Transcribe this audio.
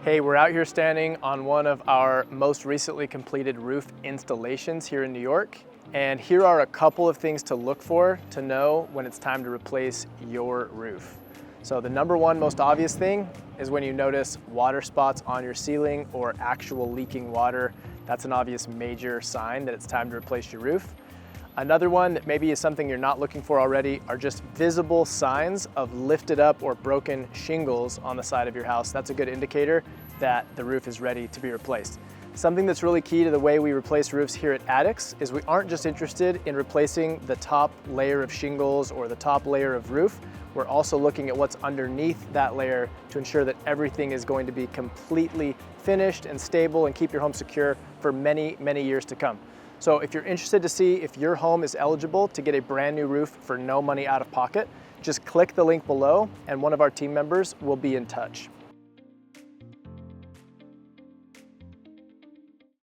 Hey, we're out here standing on one of our most recently completed roof installations here in New York. And here are a couple of things to look for to know when it's time to replace your roof. So the number one most obvious thing is when you notice water spots on your ceiling or actual leaking water. That's an obvious major sign that it's time to replace your roof. Another one that maybe is something you're not looking for already are just visible signs of lifted up or broken shingles on the side of your house. That's a good indicator that the roof is ready to be replaced. Something that's really key to the way we replace roofs here at Addicts is we aren't just interested in replacing the top layer of shingles or the top layer of roof. We're also looking at what's underneath that layer to ensure that everything is going to be completely finished and stable and keep your home secure for many, many years to come. So if you're interested to see if your home is eligible to get a brand new roof for no money out of pocket, just click the link below and one of our team members will be in touch.